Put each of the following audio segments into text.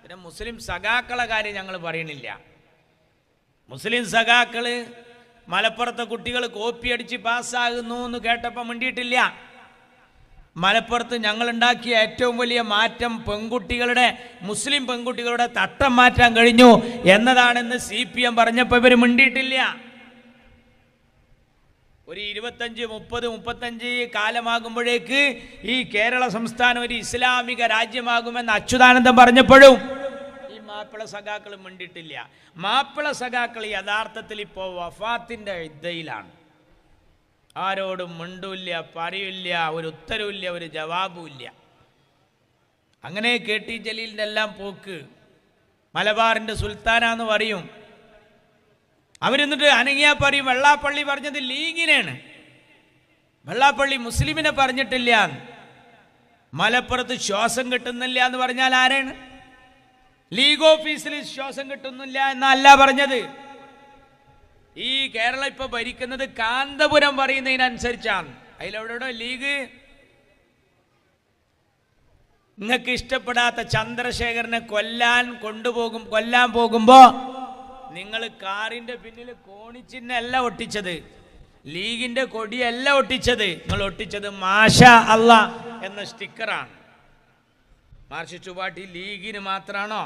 പിന്നെ മുസ്ലിം സഖാക്കളെ കാര്യം ഞങ്ങൾ പറയണില്ല. മുസ്ലിം സഖാക്കൾ മലപ്പുറത്തെ കുട്ടികൾ കോപ്പി അടിച്ച് പാസ്സാകുന്നു എന്ന് കേട്ടപ്പോൾ മിണ്ടിയിട്ടില്ല. മലപ്പുറത്ത് ഞങ്ങളുണ്ടാക്കിയ ഏറ്റവും വലിയ മാറ്റം മുസ്ലിം പെൺകുട്ടികളുടെ തട്ടം മാറ്റാൻ കഴിഞ്ഞു എന്നതാണെന്ന് CPM പറഞ്ഞപ്പോൾ ഇവർ മിണ്ടിയിട്ടില്ല. ഒരു 25-30-35 കാലമാകുമ്പോഴേക്ക് ഈ കേരള സംസ്ഥാനം ഒരു ഇസ്ലാമിക രാജ്യമാകുമെന്ന് അച്യുതാനന്ദൻ പറഞ്ഞപ്പോഴും ഈ മാപ്പിള സഖാക്കൾ മിണ്ടിയിട്ടില്ല. മാപ്പിള സഖാക്കൾ യഥാർത്ഥത്തിൽ ഇപ്പോൾ വഫാത്തിൻ്റെ ഇദ്ദയിലാണ്. ആരോടും മിണ്ടൂല്ല, പറയില്ല, ഒരു ഉത്തരവില്ല, ഒരു ജവാബുമില്ല. അങ്ങനെ KT ജലീലിൻ്റെ എല്ലാം പോക്ക്. മലബാറിൻ്റെ സുൽത്താനാന്ന് പറയും. അവരെന്നിട്ട് അനങ്ങിയാ പറയും വെള്ളാപ്പള്ളി പറഞ്ഞത് ലീഗിനാണ്, വെള്ളാപ്പള്ളി മുസ്ലിമിനെ പറഞ്ഞിട്ടില്ല. മലപ്പുറത്ത് ശ്വാസം കിട്ടുന്നില്ല എന്ന് പറഞ്ഞാൽ ആരാണ്? ലീഗ് ഓഫീസിൽ ശ്വാസം കിട്ടുന്നില്ല എന്നല്ല പറഞ്ഞത്. ഈ കേരളം ഇപ്പൊ ഭരിക്കുന്നത് കാന്തപുരം പറയുന്നതിനനുസരിച്ചാണ്. അതിലെവിടെയോ ലീഗ്. നിങ്ങൾക്ക് ഇഷ്ടപ്പെടാത്ത ചന്ദ്രശേഖരനെ കൊല്ലാൻ പോകുമ്പോ നിങ്ങൾ കാറിന്റെ പിന്നിൽ കോണിച്ചിഹ്നല്ല ഒട്ടിച്ചത്, ലീഗിന്റെ കൊടിയല്ല ഒട്ടിച്ചത്. നിങ്ങൾ ഒട്ടിച്ചത് മാഷാ അല്ലാ എന്ന സ്റ്റിക്കറാണ്. മാർക്സിസ്റ്റ് പാർട്ടി ലീഗിന് മാത്രമാണോ?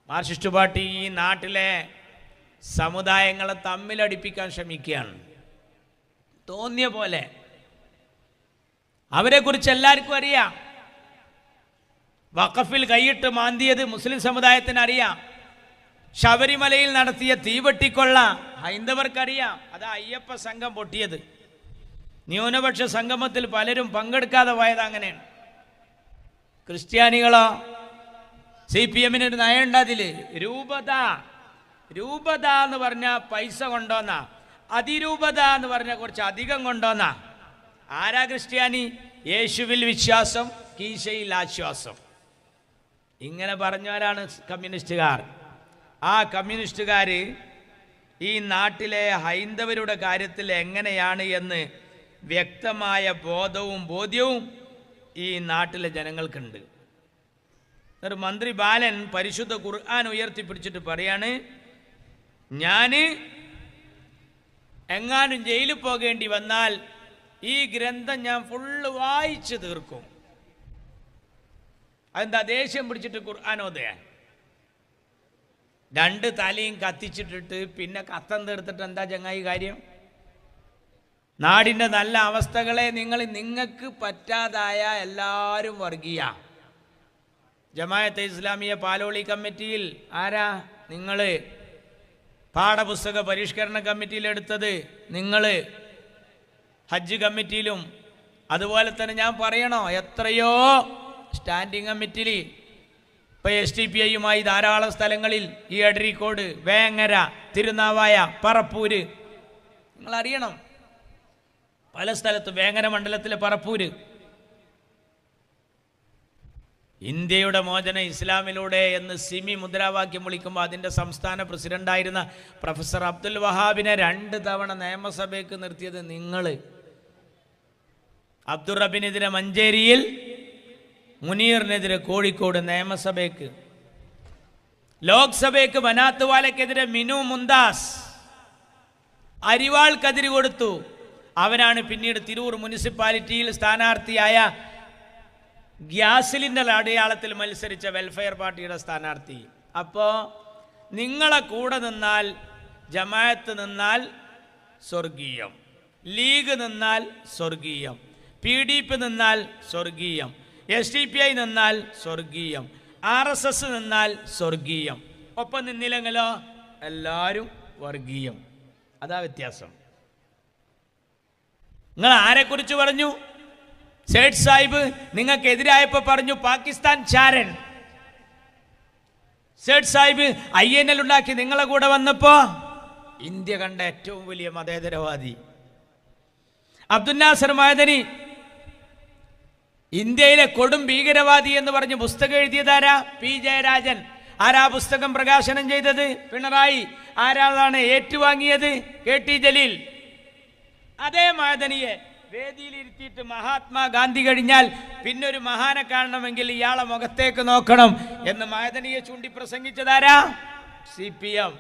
മാർക്സിസ്റ്റ് പാർട്ടി ഈ നാട്ടിലെ സമുദായങ്ങളെ തമ്മിലടിപ്പിക്കാൻ ശ്രമിക്കുകയാണ്. തോന്നിയ പോലെ അവരെക്കുറിച്ച് എല്ലാവർക്കും അറിയാം. വഖഫിൽ കൈയിട്ട് മാന്തിയത് മുസ്ലിം സമുദായത്തിന് അറിയാം. ശബരിമലയിൽ നടത്തിയ തീവെട്ടിക്കൊള്ള ഹൈന്ദവർക്കറിയാം. അതാ അയ്യപ്പ സംഘം പൊട്ടിയത്. ന്യൂനപക്ഷ സംഗമത്തിൽ പലരും പങ്കെടുക്കാതെ പോയത് അങ്ങനെയാണ്. ക്രിസ്ത്യാനികളോ? CPM-ന് ഒരു നയമുണ്ട്. അതിൽ രൂപത എന്ന് പറഞ്ഞാൽ പൈസ കൊണ്ടോന്നാ, അതിരൂപത എന്ന് പറഞ്ഞാൽ കുറച്ച് അധികം കൊണ്ടോന്നാ. ആരാ ക്രിസ്ത്യാനി? യേശുവിൽ വിശ്വാസം, കീശയിൽ ആശ്വാസം. ഇങ്ങനെ പറഞ്ഞവരാണ് കമ്മ്യൂണിസ്റ്റുകാർ. ആ കമ്മ്യൂണിസ്റ്റുകാർ ഈ നാട്ടിലെ ഹൈന്ദവരുടെ കാര്യത്തിൽ എങ്ങനെയാണ് എന്ന് വ്യക്തമായ ബോധ്യവും ഈ നാട്ടിലെ ജനങ്ങൾക്കുണ്ട്. ഒരു മന്ത്രി ബാലൻ പരിശുദ്ധ ഖുർആൻ ഉയർത്തിപ്പിടിച്ചിട്ട് പറയാണ്, ഞാൻ എങ്ങാനും ജയിലിൽ പോകേണ്ടി വന്നാൽ ഈ ഗ്രന്ഥം ഞാൻ ഫുള്ള് വായിച്ചു തീർക്കും. അതെന്താ? ദേഷ്യം പിടിച്ചിട്ട് ഖുർആൻ ഓതുകയാണ്. 2 തലയും കത്തിച്ചിട്ടിട്ട് പിന്നെ കത്തം തീർത്തിട്ട് എന്താ ചങ്ങായി കാര്യം? നാടിൻ്റെ നല്ല അവസ്ഥകളെ നിങ്ങൾക്ക് പറ്റാതായ എല്ലാവരും വർഗീയ. ജമാഅത്തെ ഇസ്ലാമിയ പാലോളി കമ്മിറ്റിയിൽ ആരാ നിങ്ങൾ? പാഠപുസ്തക പരിഷ്കരണ കമ്മിറ്റിയിൽ എടുത്തത് നിങ്ങൾ, ഹജ്ജ് കമ്മിറ്റിയിലും അതുപോലെ തന്നെ ഞാൻ പറയണോ എത്രയോ സ്റ്റാൻഡിംഗ് കമ്മിറ്റിയിൽ ഇപ്പോൾ SDPI-യുമായി ധാരാളം സ്ഥലങ്ങളിൽ ഈ അഴീക്കോട്, വേങ്ങര, തിരുനാവായ, പറപ്പൂര് നിങ്ങളറിയണം. പല സ്ഥലത്ത് വേങ്ങര മണ്ഡലത്തിലെ പറപ്പൂര് ഇന്ത്യയുടെ മോചനം ഇസ്ലാമിലൂടെ എന്ന് സിമി മുദ്രാവാക്യം വിളിക്കുമ്പോൾ അതിൻ്റെ സംസ്ഥാന പ്രസിഡന്റായിരുന്ന പ്രൊഫസർ അബ്ദുൽ വഹാബിനെ 2 തവണ നിയമസഭയ്ക്ക് നിർത്തിയത് നിങ്ങൾ. അബ്ദുറബിനെതിരെ മഞ്ചേരിയിൽ, മുനീറിനെതിരെ കോഴിക്കോട് നിയമസഭയ്ക്ക്, ലോക്സഭയ്ക്ക് ബനാത്ത് വാലയ്ക്കെതിരെ മിനു മുന്താസ്, അരിവാൾക്കെതിരെ കൊടുത്തു. അവനാണ് പിന്നീട് തിരൂർ മുനിസിപ്പാലിറ്റിയിൽ സ്ഥാനാർത്ഥിയായ ഗ്യാസ് സിലിണ്ടർ അടയാളത്തിൽ മത്സരിച്ച വെൽഫെയർ പാർട്ടിയുടെ സ്ഥാനാർത്ഥി. അപ്പോൾ നിങ്ങളെ കൂടെ നിന്നാൽ, ജമാഅത്ത് നിന്നാൽ സ്വർഗീയം, ലീഗ് നിന്നാൽ സ്വർഗീയം, PDP നിന്നാൽ സ്വർഗീയം, SDPI നിന്നാൽ സ്വർഗീയം, RSS നിന്നാൽ സ്വർഗീയം. ഒപ്പം നിന്നില്ലെങ്കിലോ എല്ലാവരും വർഗീയം. അതാ വ്യത്യാസം. നിങ്ങൾ ആരെക്കുറിച്ച് പറഞ്ഞു? സേഠ് സാഹിബ് നിങ്ങൾക്കെതിരായപ്പോൾ പറഞ്ഞു പാകിസ്ഥാൻ ചാരൻ. സേഠ് സാഹിബ് INL ഉണ്ടാക്കി നിങ്ങളെ കൂടെ വന്നപ്പോ ഇന്ത്യ കണ്ട ഏറ്റവും വലിയ മതേതരവാദി. അബ്ദുൽ നാസർ മഅദനി ഇന്ത്യയിലെ കൊടും ഭീകരവാദി എന്ന് പറഞ്ഞ് പുസ്തകം എഴുതിയതാരാ? P. ജയരാജൻ. ആരാ പുസ്തകം പ്രകാശനം ചെയ്തത്? പിണറായി. ആരാണ് ഏറ്റുവാങ്ങിയത്? KT ജലീൽ. അതേ മഅദനിയെ വേദിയിലിരുത്തിയിട്ട് മഹാത്മാഗാന്ധി കഴിഞ്ഞാൽ പിന്നൊരു മഹാനെ കാണണമെങ്കിൽ ഇയാളെ മുഖത്തേക്ക് നോക്കണം എന്ന് മഅദനിയെ ചൂണ്ടി പ്രസംഗിച്ചതാരാ? CPM.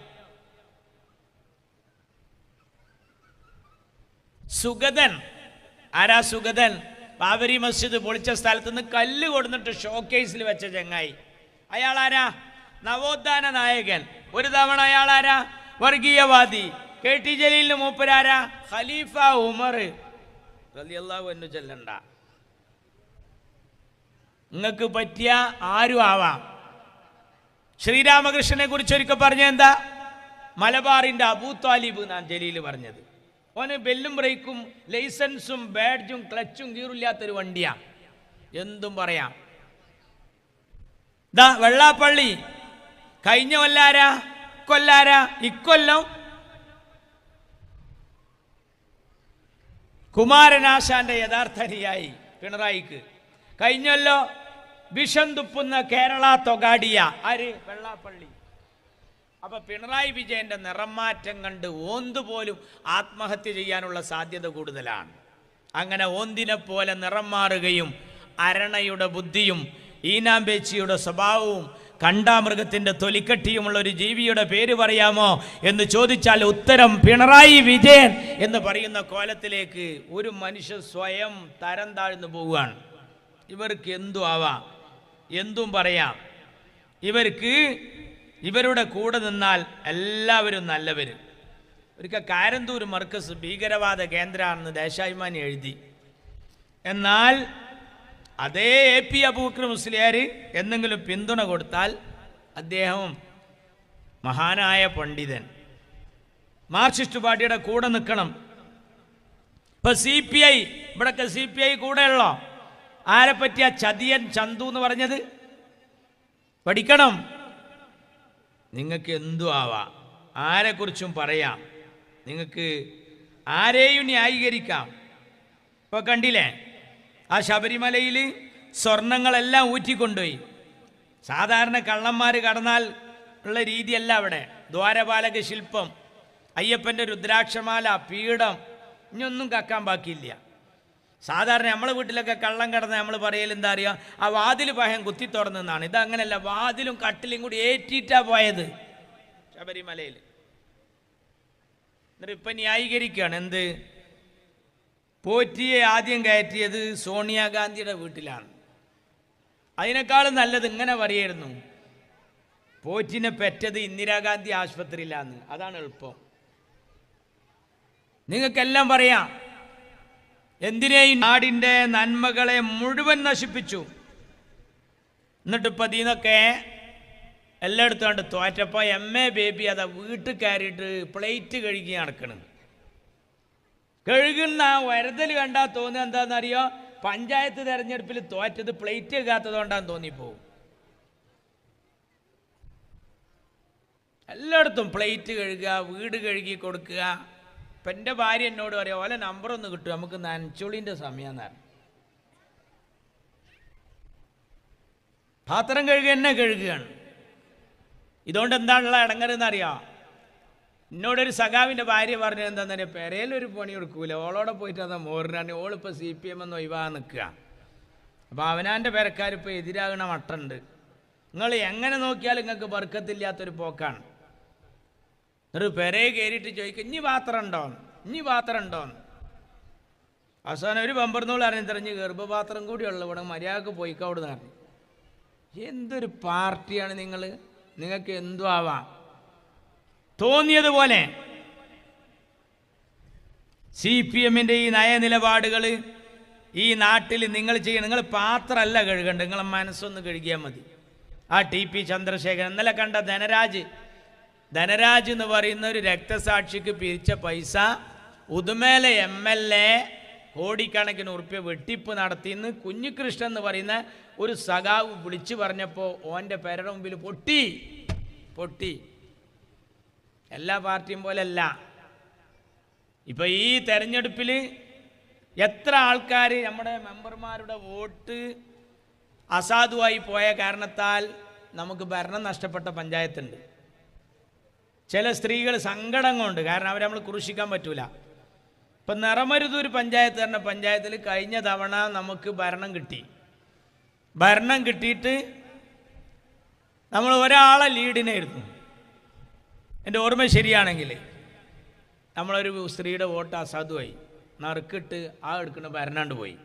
സുഗതൻ. ആരാ സുഗതൻ? ബാബരി മസ്ജിദ് പൊളിച്ച സ്ഥലത്ത് നിന്ന് കല്ല് കൊടുത്തിട്ട് ഷോക്കേസിൽ വെച്ച ചങ്ങായി. അയാളാരാ? നവോത്ഥാന നായകൻ. ഒരു തവണ അയാളാരാ? വർഗീയവാദി. KT ജലീലിന് മൂപ്പരാരാ? ഖലീഫ ഉമർ റളിയല്ലാഹു അൻഹു. ചെല്ലണ്ട, നിങ്ങൾക്ക് പറ്റിയ ആരും ആവാം. ശ്രീരാമകൃഷ്ണനെ കുറിച്ച് ഒരിക്കൽ പറഞ്ഞ എന്താ? മലബാറിന്റെ അബൂ താലിബ് എന്നാണ് ജലീൽ പറഞ്ഞത്. ഓന് ബെല്ലും ബ്രേക്കും ലൈസൻസും ബാഡ്ജും ക്ലച്ചും കീറില്ലാത്തൊരു വണ്ടിയാ. എന്തും പറയാം. ദാ വെള്ളാപ്പള്ളി കഴിഞ്ഞ കൊല്ലാരാ? കൊല്ലാരാ? ഇക്കൊല്ലം കുമാരനാശാന്റെ യഥാർത്ഥ അനുയായി പിണറായിക്ക്. കഴിഞ്ഞല്ലോ വിഷം തുപ്പുന്ന കേരള തൊഗാഡിയ ആര്? വെള്ളാപ്പള്ളി. അപ്പൊ പിണറായി വിജയന്റെ നിറം മാറ്റം കണ്ട് ഓന്ത് പോലും ആത്മഹത്യ ചെയ്യാനുള്ള സാധ്യത കൂടുതലാണ്. അങ്ങനെ ഓന്തിനെ പോലെ നിറം മാറുകയും അരണയുടെ ബുദ്ധിയും ഈനാമ്പേച്ചിയുടെ സ്വഭാവവും കണ്ടാമൃഗത്തിന്റെ തൊലിക്കട്ടിയുമുള്ള ഒരു ജീവിയുടെ പേര് പറയാമോ എന്ന് ചോദിച്ചാൽ ഉത്തരം പിണറായി വിജയൻ എന്ന് പറയുന്ന കോലത്തിലേക്ക് ഒരു മനുഷ്യൻ സ്വയം തരം താഴ്ന്നു പോവുകയാണ്. ഇവർക്ക് എന്തും ആവാം, എന്തും പറയാം. ഇവരുടെ കൂടെ നിന്നാൽ എല്ലാവരും നല്ലവർ. ഒരിക്കൽ കാരന്തൂർ മർക്കസ് ഭീകരവാദ കേന്ദ്രമാണെന്ന് ദേശാഭിമാനി എഴുതി. എന്നാൽ അതേ AP അബൂബക്കർ മുസ്ലിയാർ എന്തെങ്കിലും പിന്തുണ കൊടുത്താൽ അദ്ദേഹം മഹാനായ പണ്ഡിതൻ, മാർക്സിസ്റ്റ് പാർട്ടിയുടെ കൂടെ നിൽക്കണം. ഇപ്പൊ CPI, ഇവിടൊക്കെ CPI കൂടെയുള്ളോ? ആരെ പറ്റിയ ചതിയൻ ചന്തു എന്ന് പറഞ്ഞത്? പഠിക്കണം. നിങ്ങൾക്ക് എന്തും ആവാം, ആരെക്കുറിച്ചും പറയാം, നിങ്ങൾക്ക് ആരെയും ന്യായീകരിക്കാം. ഇപ്പൊ കണ്ടില്ലേ, ആ ശബരിമലയിൽ സ്വർണങ്ങളെല്ലാം ഊറ്റിക്കൊണ്ടുപോയി. സാധാരണ കള്ളന്മാർ കടന്നാൽ ഉള്ള രീതിയല്ല അവിടെ. ദ്വാരപാലക ശില്പം, അയ്യപ്പൻ്റെ രുദ്രാക്ഷമാല, പീഠം, ഇനിയൊന്നും കക്കാൻ ബാക്കിയില്ല. സാധാരണ നമ്മളെ വീട്ടിലൊക്കെ കള്ളം കടന്ന് നമ്മൾ പറയൽ എന്താ അറിയാം? ആ വാതിൽ പഹയം കുത്തി തുറന്നെന്നാണ്. ഇതങ്ങനെയല്ല, വാതിലും കട്ടിലും കൂടി ഏറ്റിട്ടാ പോയത് ശബരിമലയിൽ. എന്നിട്ട് ഇപ്പം ന്യായീകരിക്കുകയാണ്. എന്ത്? പോറ്റിയെ ആദ്യം കയറ്റിയത് സോണിയാഗാന്ധിയുടെ വീട്ടിലാണ്. അതിനേക്കാളും നല്ലത് ഇങ്ങനെ പറയായിരുന്നു, പോറ്റിനെ പെറ്റത് ഇന്ദിരാഗാന്ധി ആശുപത്രിയിലാന്ന്. അതാണ് എളുപ്പം. നിങ്ങൾക്കെല്ലാം പറയാം. എന്തിനേയും നാടിൻ്റെ നന്മകളെ മുഴുവൻ നശിപ്പിച്ചു. എന്നിട്ടിപ്പോൾ ഇതിനൊക്കെ എല്ലായിടത്തും കണ്ട് തോറ്റപ്പോൾ MA ബേബി അതാ വീട്ടിൽ കയറിയിട്ട് പ്ലേറ്റ് കഴുകി നടക്കണം. കഴുകുന്ന വരതൽ കണ്ടാൽ തോന്നുക എന്താണെന്നറിയോ? പഞ്ചായത്ത് തെരഞ്ഞെടുപ്പിൽ തോറ്റത് പ്ലേറ്റ് കഴുകാത്തതുകൊണ്ടാന്ന് തോന്നിപ്പോവും. എല്ലായിടത്തും പ്ലേറ്റ് കഴുകുക, വീട് കഴുകി കൊടുക്കുക. ഇപ്പം എൻ്റെ ഭാര്യ എന്നോട് പറയാം, ഓലെ നമ്പറൊന്ന് കിട്ടും, നമുക്ക് നനച്ചോളിൻ്റെ സമയം എന്നാണ്. പാത്രം കഴുകുക തന്നെ കഴുകുകയാണ്. ഇതുകൊണ്ട് എന്താണുള്ള ഇടങ്ങരെന്നറിയാം? എന്നോടൊരു സഖാവിൻ്റെ ഭാര്യ പറഞ്ഞത് എന്താണെന്ന് അറിയാം? പെരയിലൊരു പണി കൊടുക്കൂല, ഓളോടെ പോയിട്ട് അതാ മോറിനാണ്. ഓളിപ്പോൾ CPM എന്ന് ഒഴിവാ നിൽക്കുക. അപ്പോൾ അവനാൻ്റെ പെരക്കാരിപ്പോൾ എതിരാകണ മട്ടുണ്ട്. നിങ്ങൾ എങ്ങനെ നോക്കിയാലും നിങ്ങൾക്ക് ബർക്കത്തില്ലാത്തൊരു പോക്കാണ്. ഒരു പെരയെ കയറിയിട്ട് ചോദിക്കും, ഇനി പാത്രം ഉണ്ടോന്ന്, ഇനി പാത്രം ഉണ്ടോന്ന്. അവസാനം ഒരു ബമ്പർന്നോൾ അറിഞ്ഞ് ഗർഭപാത്രം കൂടിയുള്ള ഇവിടെ മര്യാദക്ക് പോയിക്കവിടുന്ന് പറഞ്ഞു. എന്തൊരു പാർട്ടിയാണ് നിങ്ങൾ! നിങ്ങൾക്ക് എന്തും ആവാം, തോന്നിയതുപോലെ. CPM-ൻ്റെ ഈ നയനിലപാടുകൾ ഈ നാട്ടിൽ നിങ്ങൾ ചെയ്യണം. നിങ്ങൾ പാത്രമല്ല കഴുകണ്ട, നിങ്ങളെ മനസ്സൊന്ന് കഴുകിയാൽ മതി. ആ TP ചന്ദ്രശേഖരൻ ഇന്നലെ കണ്ട ധനരാജ് എന്ന് പറയുന്ന ഒരു രക്തസാക്ഷിക്ക് പിരിച്ച പൈസ ഉദുമേലെ MLA കോടിക്കണക്കിന് ഉറുപ്പ്യ വെട്ടിപ്പ് നടത്തിയെന്ന് കുഞ്ഞികൃഷ്ണൻ എന്ന് പറയുന്ന ഒരു സഖാവ് വിളിച്ചു പറഞ്ഞപ്പോൾ ഓൻ്റെ പേരുടെ മുമ്പിൽ പൊട്ടി. എല്ലാ പാർട്ടിയും പോലെയല്ല. ഇപ്പം ഈ തെരഞ്ഞെടുപ്പിൽ എത്ര ആൾക്കാർ നമ്മുടെ മെമ്പർമാരുടെ വോട്ട് അസാധുവായി പോയ കാരണത്താൽ നമുക്ക് ഭരണം നഷ്ടപ്പെട്ട പഞ്ചായത്തുണ്ട്. ചില സ്ത്രീകൾ സങ്കടം കൊണ്ട്, കാരണം അവരെ നമ്മൾ ക്രൂശിക്കാൻ പറ്റൂല. ഇപ്പം നിറമരുതൂർ പഞ്ചായത്ത് പറഞ്ഞ പഞ്ചായത്തിൽ കഴിഞ്ഞ തവണ നമുക്ക് ഭരണം കിട്ടി. ഭരണം കിട്ടിയിട്ട് നമ്മൾ ഒരാളെ ലീഡിനായിരുന്നു. എൻ്റെ ഓർമ്മ ശരിയാണെങ്കിൽ നമ്മളൊരു സ്ത്രീയുടെ വോട്ട് അസാധുവായി, നറുക്കിട്ട് ആ എടുക്കുന്ന ഭരണാണ്ട് പോയി.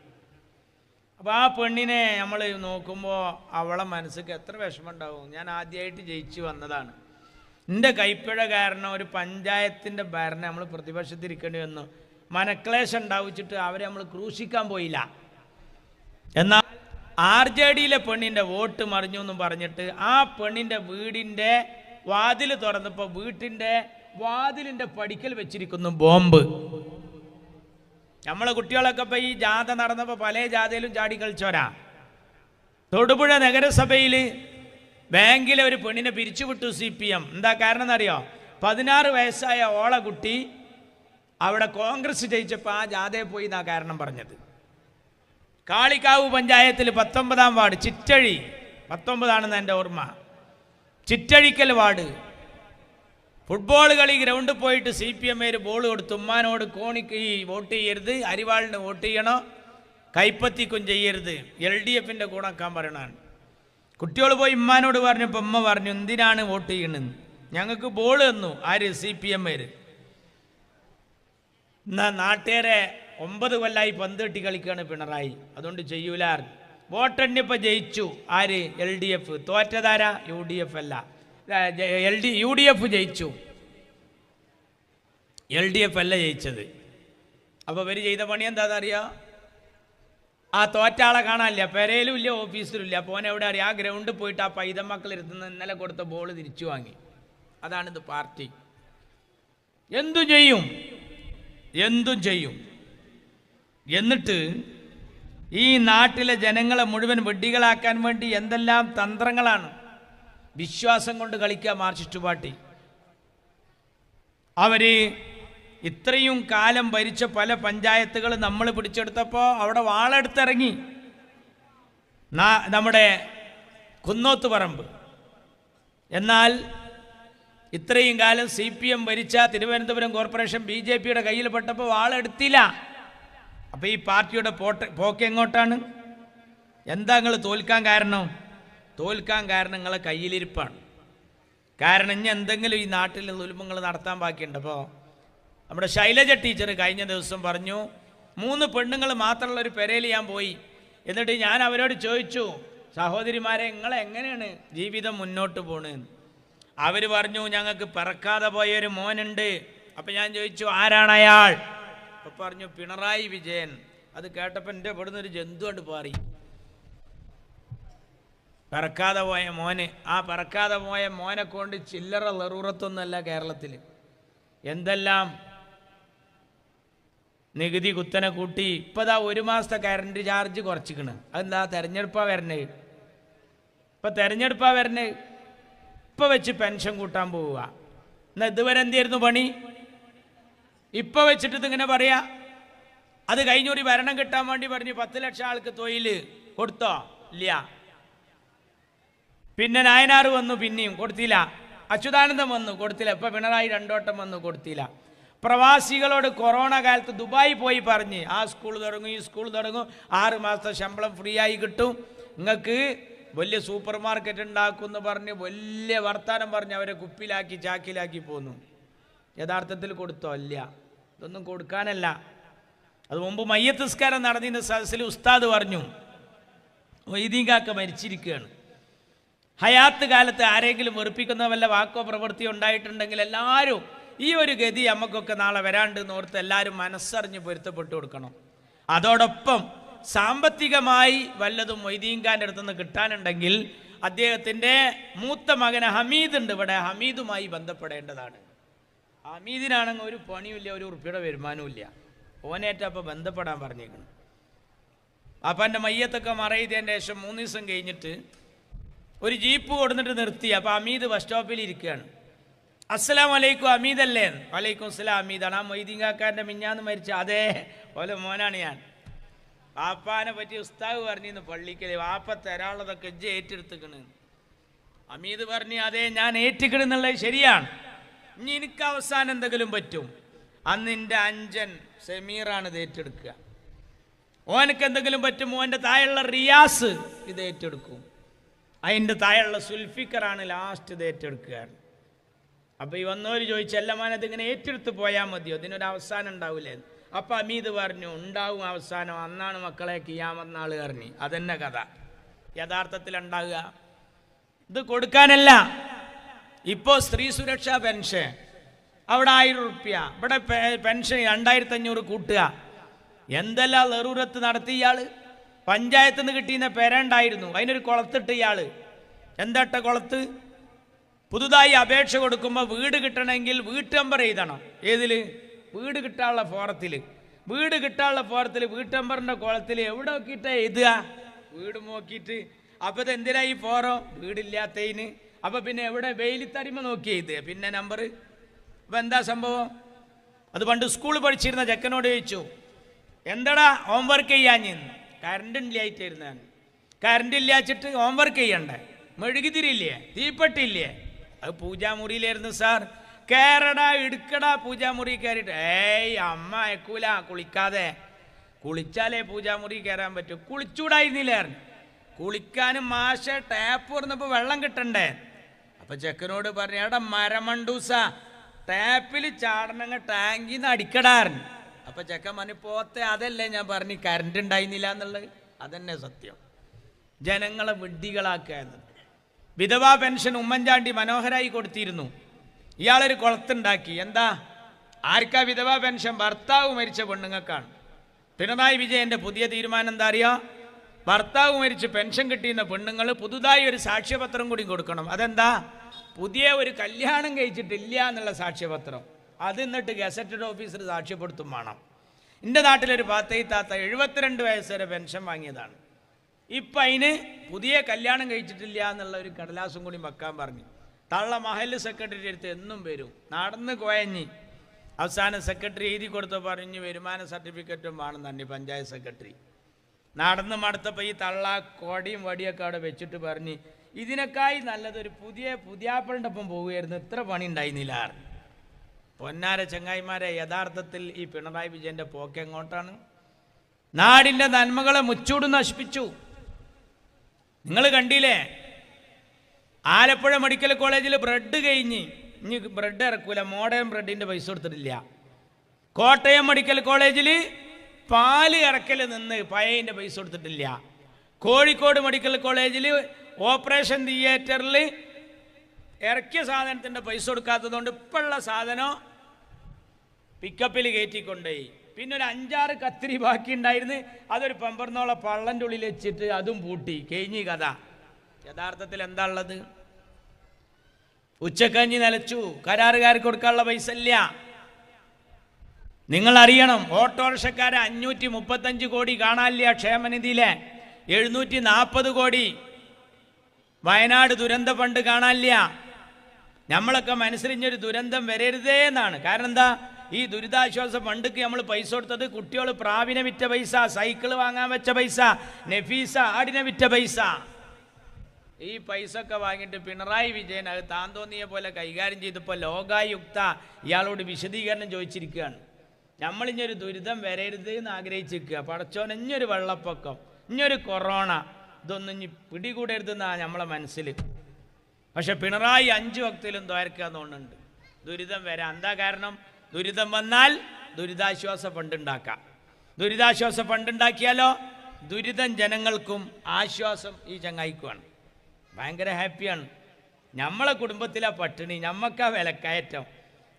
അപ്പോൾ ആ പെണ്ണിനെ നമ്മൾ നോക്കുമ്പോൾ അവളെ മനസ്സിക്ക് എത്ര വിഷമം ഉണ്ടാവും. ഞാൻ ആദ്യമായിട്ട് ജയിച്ചു വന്നതാണ്, എൻ്റെ കൈപ്പിഴ കാരണം ഒരു പഞ്ചായത്തിൻ്റെ ഭരണം നമ്മൾ പ്രതിപക്ഷത്തിരിക്കേണ്ടി വന്നു, മനക്ലേശം ഉണ്ടാവിച്ചിട്ട് അവരെ നമ്മൾ ക്രൂശിക്കാൻ പോയില്ല. എന്നാൽ RJDയിലെ പെണ്ണിൻ്റെ വോട്ട് മറിഞ്ഞു എന്നും പറഞ്ഞിട്ട് ആ പെണ്ണിൻ്റെ വീടിൻ്റെ വാതിൽ തുറന്നപ്പോൾ വീട്ടിൻ്റെ വാതിലിൻ്റെ പടിക്കൽ വെച്ചിരിക്കുന്നു ബോംബ്. നമ്മളെ കുട്ടികളൊക്കെ ഇപ്പോൾ ഈ ജാഥ നടന്നപ്പോൾ പല ജാഥയിലും ചാടി കളിച്ചോരാ. തൊടുപുഴ നഗരസഭയിൽ ബാങ്കിലെ ഒരു പെണ്ണിനെ പിരിച്ചുവിട്ടു CPM. എന്താ കാരണം എന്നറിയോ? 16 വയസ്സായ ഓള കുട്ടി അവിടെ കോൺഗ്രസ് ജയിച്ചപ്പോൾ ആ ജാഥയിൽ പോയി എന്നാ കാരണം പറഞ്ഞത്. കാളികാവ് പഞ്ചായത്തിൽ 19-ാം വാർഡ് ചിറ്റഴി, 19 എൻ്റെ ഓർമ്മ, ചിറ്റഴിക്കൽ വാർഡ് ഫുട്ബോൾ കളി ഗ്രൗണ്ടിൽ പോയിട്ട് CPM ബോൾ കൊടുത്തു, ഉമ്മാനോട് കോണിക്ക് ഈ വോട്ട് ചെയ്യരുത്, അരിവാളിന് വോട്ട് ചെയ്യണോ, കൈപ്പത്തിക്കും ചെയ്യരുത്, LDFൻ്റെ കൂടെ ആക്കാൻ പറയണാണ്. കുട്ടികൾ പോയി ഉമ്മാനോട് പറഞ്ഞപ്പോൾ ഉമ്മ പറഞ്ഞു എന്തിനാണ് വോട്ട് ചെയ്യണമെന്ന്, ഞങ്ങൾക്ക് ബോൾ തന്നു. ആര്? CPM. എന്നാൽ നാട്ടുകാരെ 9 കൊല്ലായി പന്ത് കെട്ടി കളിക്കുകയാണ് പിണറായി, അതുകൊണ്ട് ചെയ്യൂല. വോട്ടെണ്ണിപ്പോൾ ജയിച്ചു ആര്? LDF. തോറ്റതാരാ? UDF അല്ല, UDF ജയിച്ചു, LDF അല്ല ജയിച്ചത്. അപ്പോൾ ഇവർ ചെയ്ത പണി എന്താണെന്നറിയാം? ആ തോറ്റ ആളെ കാണാനില്ല, പെരയിലും ഇല്ല, ഓഫീസിലും ഇല്ല. അപ്പോൾ എവിടെ അറിയാം? ആ ഗ്രൗണ്ടിൽ പോയിട്ട് ആ പൈതം മക്കൾ ഇരുത്തുന്ന ഇന്നലെ കൊടുത്ത ബോൾ തിരിച്ചു വാങ്ങി. അതാണിത് പാർട്ടി. എന്തും ചെയ്യും, എന്തും ചെയ്യും. എന്നിട്ട് ഈ നാട്ടിലെ ജനങ്ങളെ മുഴുവൻ വെഡ്ഡികളാക്കാൻ വേണ്ടി എന്തെല്ലാം തന്ത്രങ്ങളാണ്. വിശ്വാസം കൊണ്ട് കളിക്കുക മാർക്സിസ്റ്റ് പാർട്ടി. അവർ ഇത്രയും കാലം ഭരിച്ച പല പഞ്ചായത്തുകൾ നമ്മൾ പിടിച്ചെടുത്തപ്പോൾ അവിടെ വാളെടുത്തിറങ്ങി. നമ്മുടെ കുന്നോത്ത് പറമ്പ്. എന്നാൽ ഇത്രയും കാലം CPM ഭരിച്ച തിരുവനന്തപുരം കോർപ്പറേഷൻ BJPയുടെ കയ്യിൽ പെട്ടപ്പോൾ വാളെടുത്തില്ല. അപ്പോൾ ഈ പാർട്ടിയുടെ പോക്ക് എങ്ങോട്ടാണ്? എന്താ നിങ്ങൾ തോൽക്കാൻ കാരണം? തോൽക്കാൻ കാരണം നിങ്ങളെ കയ്യിലിരിപ്പാണ്. കാരണം ഇനി എന്തെങ്കിലും ഈ നാട്ടിൽ ദുൽമങ്ങൾ നടത്താൻ ബാക്കിയുണ്ട്. അപ്പോൾ നമ്മുടെ ശൈലജ ടീച്ചർ കഴിഞ്ഞ ദിവസം പറഞ്ഞു 3 പെണ്ണുങ്ങൾ മാത്രമുള്ള ഒരു പെരയിൽ ഞാൻ പോയി. എന്നിട്ട് ഞാൻ അവരോട് ചോദിച്ചു, സഹോദരിമാരെ നിങ്ങളെങ്ങനെയാണ് ജീവിതം മുന്നോട്ട് പോണെന്ന്. അവർ പറഞ്ഞു ഞങ്ങൾക്ക് പിറക്കാതെ പോയൊരു മോനുണ്ട്. അപ്പം ഞാൻ ചോദിച്ചു ആരാണ് അയാൾ? അപ്പം പറഞ്ഞു പിണറായി വിജയൻ. അത് കേട്ടപ്പോൾ എൻ്റെ ഇവിടുന്ന് ഒരു ജന്തു കൊണ്ട് പാറി. പിറക്കാതെ പോയ മോന്. ആ പിറക്കാതെ പോയ മോനെ കൊണ്ട് ചില്ലറ ലറൂറത്തൊന്നുമല്ല കേരളത്തിൽ. എന്തെല്ലാം നികുതി കുത്തനെ കൂട്ടി. ഇപ്പം ദാ 1 മാസത്തെ കറണ്ട് ചാർജ് കുറച്ചിക്കണ്. അതെന്താ? തെരഞ്ഞെടുപ്പാണ് വരണത്. ഇപ്പം തെരഞ്ഞെടുപ്പാണ് വരണത്. ഇപ്പം വെച്ച് പെൻഷൻ കൂട്ടാൻ പോവുക. എന്നാൽ ഇതുവരെ എന്തായിരുന്നു പണി? ഇപ്പം വെച്ചിട്ട് ഇതിങ്ങനെ പറയാ. അത് കഴിഞ്ഞൊരു ഭരണം കിട്ടാൻ വേണ്ടി പറഞ്ഞു 10 ലക്ഷം ആൾക്ക് തൊഴിൽ കൊടുത്തോ? ഇല്ല. പിന്നെ നായനാർ വന്നു, പിന്നെയും കൊടുത്തില്ല. അച്യുതാനന്ദൻ വന്നു, കൊടുത്തില്ല. ഇപ്പം പിണറായി 2 വട്ടം വന്നു, കൊടുത്തില്ല. പ്രവാസികളോട് കൊറോണ കാലത്ത് ദുബായി പോയി പറഞ്ഞ് ആ സ്കൂൾ തുടങ്ങും, ഈ സ്കൂൾ തുടങ്ങും, 6 മാസത്തെ ശമ്പളം ഫ്രീ ആയി കിട്ടും, നിങ്ങൾക്ക് വലിയ സൂപ്പർ മാർക്കറ്റ് ഉണ്ടാക്കുമെന്ന് പറഞ്ഞ് വലിയ വർത്താനം പറഞ്ഞ് അവരെ കുപ്പിലാക്കി ചാക്കിലാക്കി പോന്നു. യഥാർത്ഥത്തിൽ കൊടുത്തോ? ഇല്ല. ഇതൊന്നും കൊടുക്കാനല്ല. അത് മുമ്പ് മയ്യത്ത് നിസ്കാരം നടന്നിരുന്ന സദസ്സിൽ ഉസ്താദ് പറഞ്ഞു മൊയ്തീൻകാക്ക മരിച്ചിരിക്കുകയാണ്. ഹയാത്ത് കാലത്ത് ആരെങ്കിലും വെറുപ്പിക്കുന്ന വല്ല വാക്കോ പ്രവൃത്തിയോ ഉണ്ടായിട്ടുണ്ടെങ്കിൽ എല്ലാവരും ഈ ഒരു ഗതി നമുക്കൊക്കെ നാളെ വരാണ്ടെന്ന് ഓർത്ത് എല്ലാവരും മനസ്സറിഞ്ഞ് പൊരുത്തപ്പെട്ടു കൊടുക്കണം. അതോടൊപ്പം സാമ്പത്തികമായി വല്ലതും മൊയ്തീൻഖാൻ്റെ അടുത്തുനിന്ന് കിട്ടാനുണ്ടെങ്കിൽ അദ്ദേഹത്തിൻ്റെ മൂത്ത മകൻ ഹമീദ് ഉണ്ട് ഇവിടെ, ഹമീദുമായി ബന്ധപ്പെടേണ്ടതാണ്. ഹമീദിനാണെങ്കിൽ ഒരു പണിയുമില്ല, 1 ഉറുപ്പിയുടെ വരുമാനവും ഇല്ല. ഓനേറ്റപ്പോൾ ബന്ധപ്പെടാൻ പറഞ്ഞേക്കണം. അപ്പം എൻ്റെ മയ്യത്തൊക്കെ മറയിതതിൻ്റെ ശേഷം 3 ദിവസം കഴിഞ്ഞിട്ട് ഒരു ജീപ്പ് കൊടുത്തിട്ട് നിർത്തി. അപ്പോൾ ഹമീദ് ബസ് സ്റ്റോപ്പിൽ ഇരിക്കുകയാണ്. അസ്സലാമു അലൈക്കും, ഹമീദല്ലേ? വലൈക്കും അസ്സലാം, ഹമീദാണ്. ആ മൊയ്തീൻകാക്കാരൻ്റെ മിഞ്ഞാന്ന് മരിച്ച അതേ പോലെ മോനാണ് ഞാൻ. വാപ്പാനെ പറ്റി ഉസ്താദ് പറഞ്ഞിരുന്നു പള്ളിക്കല്, വാപ്പ തരാനുള്ളതൊക്കെ ഇജ്ജ് ഏറ്റെടുത്തിക്കണ്. ഹമീദ് പറഞ്ഞു അതെ ഞാൻ ഏറ്റിക്കണെന്നുള്ളത് ശരിയാണ്, ഇനി എനിക്ക് അവസാനം എന്തെങ്കിലും പറ്റും, അന്ന് എൻ്റെ അഞ്ചൻ സമീറാണ് ഇത് ഏറ്റെടുക്കുക. ഓനക്ക് എന്തെങ്കിലും പറ്റുമോ എൻ്റെ താഴെയുള്ള റിയാസ് ഇത് ഏറ്റെടുക്കും. അതിൻ്റെ താഴെയുള്ള സുൽഫിക്കറാണ് ലാസ്റ്റ് ഇത് ഏറ്റെടുക്കുകയാണ്. അപ്പോൾ ഈ വന്നവർ ചോദിച്ചു, എല്ലാമാനത് ഇങ്ങനെ ഏറ്റെടുത്ത് പോയാൽ മതിയോ, ഇതിനൊരു അവസാനം ഉണ്ടാവില്ലേ? അപ്പം അമീദ് പറഞ്ഞു, ഉണ്ടാവും അവസാനം, അന്നാണ് മക്കളെ കിയാമത്ത് നാൾ പറഞ്ഞു. അതെന്നെ കഥ യഥാർത്ഥത്തിൽ ഉണ്ടാകുക. ഇത് കൊടുക്കാനല്ല. ഇപ്പോൾ സ്ത്രീ സുരക്ഷാ പെൻഷൻ അവിടെ 1000 റുപ്യ, ഇവിടെ പെൻഷൻ 2500 കൂട്ടുക. എന്തെല്ലാം നെറൂരത്ത് നടത്തി ഇയാൾ. പഞ്ചായത്തിൽ നിന്ന് കിട്ടിയുന്ന പെരണ്ടായിരുന്നു, അതിനൊരു കുളത്തിട്ട് ഇയാൾ. എന്താട്ട കുളത്ത്? പുതുതായി അപേക്ഷ കൊടുക്കുമ്പോൾ വീട് കിട്ടണമെങ്കിൽ വീട്ട് നമ്പർ എഴുതണം. ഏതിൽ? വീട് കിട്ടാനുള്ള ഫോറത്തിൽ. വീട് കിട്ടാനുള്ള ഫോറത്തിൽ വീട്ട് നമ്പറിൻ്റെ കുളത്തിൽ എവിടെ നോക്കിയിട്ടാണ് എഴുതുക? വീട് നോക്കിയിട്ട്. അപ്പോൾ ഇത് എന്തിനാ ഈ ഫോറം? വീടില്ലാത്തതിന്. അപ്പോൾ പിന്നെ എവിടെ വെയിലിത്തരിമ നോക്കി എഴുതുക പിന്നെ നമ്പർ? അപ്പം എന്താ സംഭവം? അത് പണ്ട് സ്കൂളിൽ പഠിച്ചിരുന്ന ചെക്കനോട് ചോദിച്ചു, എന്താടാ ഹോംവർക്ക് ചെയ്യാഞ്ഞെന്ന്. കറണ്ട് ഇല്ലായിട്ടായിരുന്നു ഞാൻ. കറണ്ട് ഇല്ലാച്ചിട്ട് ഹോംവർക്ക് ചെയ്യണ്ടേ? മെഴുകുതിരില്ലേ, തീപ്പെട്ടില്ലേ? അത് പൂജാമുറിയിലായിരുന്നു സാർ. കയറടാ, എടുക്കടാ പൂജാമുറി കയറിയിട്ട്. ഏയ് അമ്മ അയക്കൂല, കുളിക്കാതെ. കുളിച്ചാലേ പൂജാമുറി കയറാൻ പറ്റൂ. കുളിച്ചൂടായിരുന്നില്ലായിരുന്നു. കുളിക്കാനും മാഷ ടാപ്പ് തുറന്നപ്പോൾ വെള്ളം കിട്ടണ്ടേ? അപ്പം ചെക്കനോട് പറഞ്ഞു, എടാ മരമണ്ടൂസ, ടാപ്പിൽ ചാടണങ്ങ ടാങ്കിൽ നിന്ന് അടിക്കടാറുണ്ട്. അപ്പം ചെക്കൻ പറഞ്ഞു, പോത്തെ അതല്ലേ ഞാൻ പറഞ്ഞു കറണ്ട് ഉണ്ടായിരുന്നില്ല എന്നുള്ളത്. അതന്നെ സത്യം. ജനങ്ങളെ വിഡ്ഢികളാക്കുക എന്നത്. വിധവാ പെൻഷൻ ഉമ്മൻചാണ്ടി മനോഹരായി കൊടുത്തിരുന്നു. ഇയാളൊരു കുളത്തുണ്ടാക്കി. എന്താ? ആർക്കാ വിധവാ പെൻഷൻ? ഭർത്താവ് മരിച്ച പെണ്ണുങ്ങൾക്കാണ്. പിണറായി വിജയൻ്റെ പുതിയ തീരുമാനം എന്താ അറിയോ? ഭർത്താവ് മരിച്ച് പെൻഷൻ കിട്ടിയുന്ന പെണ്ണുങ്ങൾ പുതുതായി ഒരു സാക്ഷ്യപത്രം കൂടി കൊടുക്കണം. അതെന്താ? പുതിയ ഒരു കല്യാണം കഴിച്ചിട്ടില്ല എന്നുള്ള സാക്ഷ്യപത്രം. അത് എന്നിട്ട് ഗസറ്റഡ് ഓഫീസർ സാക്ഷ്യപ്പെടുത്തും വേണം. എൻ്റെ നാട്ടിലൊരു താത്ത 72 വയസ്സ് വരെ പെൻഷൻ വാങ്ങിയതാണ്. ഇപ്പം അതിന് പുതിയ കല്യാണം കഴിച്ചിട്ടില്ല എന്നുള്ള ഒരു കടലാസും കൂടി വെക്കാൻ പറഞ്ഞു. തള്ള മഹല്ല് സെക്രട്ടറി അടുത്ത് എന്നും വരും, നടന്ന് കുഴഞ്ഞ്. അവസാനം സെക്രട്ടറി എഴുതി കൊടുത്ത പറഞ്ഞു വരുമാന സർട്ടിഫിക്കറ്റും വേണമെന്നുണ്ട് പഞ്ചായത്ത് സെക്രട്ടറി. നടന്ന് മടുത്തപ്പോൾ ഈ തള്ള കൊടിയും വടിയൊക്കെ അവിടെ വെച്ചിട്ട് പറഞ്ഞ്, ഇതിനേക്കായി നല്ലതൊരു പുതിയാപ്പിളിൻ്റെ ഒപ്പം പോവുകയായിരുന്നു, ഇത്ര പണി ഉണ്ടായിരുന്നില്ല. പൊന്നാര ചങ്ങായിമാരെ, യഥാർത്ഥത്തിൽ ഈ പിണറായി വിജയൻ്റെ പോക്ക് എങ്ങോട്ടാണ്? നാടിൻ്റെ നന്മകളെ മുച്ചൂട് നശിപ്പിച്ചു. നിങ്ങൾ കണ്ടില്ലേ? ആലപ്പുഴ മെഡിക്കൽ കോളേജിൽ ബ്രെഡ് കഴിഞ്ഞ് ഇനി ബ്രെഡ് ഇറക്കൂല, മോഡേൺ ബ്രെഡിൻ്റെ പൈസ കൊടുത്തിട്ടില്ല. കോട്ടയം മെഡിക്കൽ കോളേജിൽ പാല് ഇറക്കൽ നിന്ന് പഴയതിൻ്റെ പൈസ കൊടുത്തിട്ടില്ല. കോഴിക്കോട് മെഡിക്കൽ കോളേജിൽ ഓപ്പറേഷൻ തിയേറ്ററിൽ ഇറക്കിയ സാധനത്തിൻ്റെ പൈസ കൊടുക്കാത്തതുകൊണ്ട് ഇപ്പോഴുള്ള സാധനം പിക്കപ്പിൽ കയറ്റിക്കൊണ്ടുപോയി. പിന്നെ ഒരു 5-6 കത്തിരി ബാക്കി ഉണ്ടായിരുന്നു, അതൊരു പമ്പർന്നോളം പള്ളൻ്റെ ഉള്ളിൽ വെച്ചിട്ട് അതും പൂട്ടി. കഴിഞ്ഞി കഥ. യഥാർത്ഥത്തിൽ എന്താ ഉള്ളത്? ഉച്ചക്കഞ്ഞി നിലച്ചു. കരാറുകാർക്ക് കൊടുക്കാനുള്ള പൈസ ഇല്ല. നിങ്ങൾ അറിയണം, ഓട്ടോറിക്ഷക്കാരെ 535 കോടി കാണാനില്ല ക്ഷേമനിധിയിലെ. 740 കോടി വയനാട് ദുരന്ത ഫണ്ട് കാണാനില്ല. നമ്മളൊക്കെ മനസ്സിലിഞ്ഞൊരു ദുരന്തം വരരുതേ എന്നാണ്. കാരണം എന്താ? ഈ ദുരിതാശ്വാസ ഫണ്ടിക്ക് നമ്മൾ പൈസ കൊടുത്തത് കുട്ടികൾ പ്രാവിനെ വിറ്റ പൈസ, സൈക്കിള് വാങ്ങാൻ വെച്ച പൈസ, നഫീസ ആടിനെ വിറ്റ പൈസ. ഈ പൈസ ഒക്കെ വാങ്ങിയിട്ട് പിണറായി വിജയൻ അത് താൻ തോന്നിയ പോലെ കൈകാര്യം ചെയ്തപ്പോൾ ലോകായുക്ത ഇയാളോട് വിശദീകരണം ചോദിച്ചിരിക്കുകയാണ്. നമ്മളിഞ്ഞൊരു ദുരിതം വരരുത് എന്ന് ആഗ്രഹിച്ചിരിക്കുക. പടച്ചോൻ ഇഞ്ഞൊരു വെള്ളപ്പൊക്കം, ഇഞ്ഞൊരു കൊറോണ, ഇതൊന്നും ഇനി പിടികൂടരുതെന്നാണ് നമ്മളെ മനസ്സിൽ. പക്ഷെ പിണറായി 5 വക്തിലും തോർക്കാന്ന് തോന്നുന്നുണ്ട്. ദുരിതം വരാം. എന്താ കാരണം? ദുരിതം വന്നാൽ ദുരിതാശ്വാസ ഫണ്ട് ഉണ്ടാക്കാം. ദുരിതാശ്വാസ ഫണ്ട് ഉണ്ടാക്കിയാലോ ദുരിതം ജനങ്ങൾക്കും ആശ്വാസം ഈ ചങ്ങായിക്കുമാണ്. ഭയങ്കര ഹാപ്പിയാണ്. നമ്മളെ കുടുംബത്തിലെ പട്ടിണി, നമ്മക്കാ വിലക്കയറ്റം.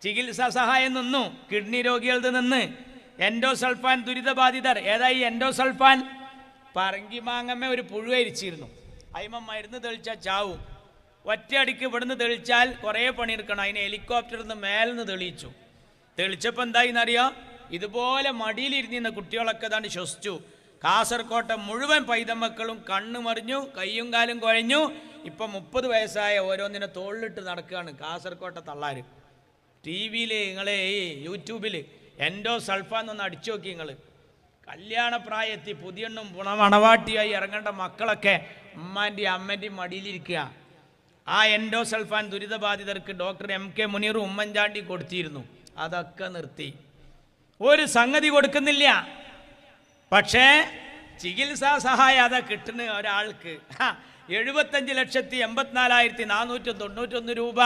ചികിത്സാ സഹായം നിന്നു, കിഡ്നി രോഗികളുടെ നിന്ന്. എൻഡോസൾഫാൻ ദുരിതബാധിതർ. ഏതായി എൻഡോസൾഫാൻ? പറങ്കി മാങ്ങമ്മ ഒരു പുഴുവരിച്ചിരുന്നു, അയിമ മരുന്ന് തെളിച്ചാൽ ചാവും. ഒറ്റയടിക്ക് ഇവിടുന്ന് തെളിച്ചാൽ കുറേ പണിയെടുക്കണം. അതിന് ഹെലികോപ്റ്ററിൽ നിന്ന് മേലെന്ന് തെളിയിച്ചു. തെളിച്ചപ്പോൾ എന്തായിന്നറിയോ? ഇതുപോലെ മടിയിലിരുന്നിരുന്ന കുട്ടികളൊക്കെ ഏതാണ്ട് ശ്വസിച്ചു. കാസർകോട്ടെ മുഴുവൻ പൈതമക്കളും കണ്ണു മറിഞ്ഞു, കയ്യും കാലും കുഴഞ്ഞു. ഇപ്പം 30 വയസ്സായ ഓരോന്നിനെ തോളിലിട്ട് നടക്കുകയാണ് കാസർകോട്ടെ തള്ളാർ. ടി വിയിൽ നിങ്ങൾ ഈ യൂട്യൂബിൽ എൻഡോസൾഫാന്നൊന്ന് അടിച്ചു നോക്കി. നിങ്ങൾ കല്യാണപ്രായത്തി പുതിയണ്ണും മണവാട്ടിയായി ഇറങ്ങേണ്ട മക്കളൊക്കെ ഉമ്മാൻ്റെയും അമ്മൻ്റെയും മടിയിലിരിക്കുക. ആ എൻഡോസൾഫാൻ ദുരിതബാധിതർക്ക് ഡോക്ടർ MK മുനീർ ഉമ്മൻചാണ്ടി കൊടുത്തിരുന്നു. അതൊക്കെ നിർത്തി. ഒരു സംഗതി കൊടുക്കുന്നില്ല. പക്ഷേ ചികിത്സാ സഹായം അതാ കിട്ടുന്ന ഒരാൾക്ക് 75,84,491 രൂപ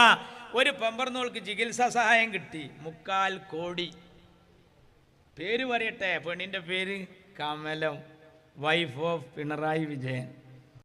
ഒരു പെമ്പർന്നോൾക്ക് ചികിത്സാ സഹായം കിട്ടി. 3/4 കോടി. പേര് പറയട്ടെ, പെണ്ണിൻ്റെ പേര് കമലം, വൈഫ് ഓഫ് പിണറായി വിജയൻ.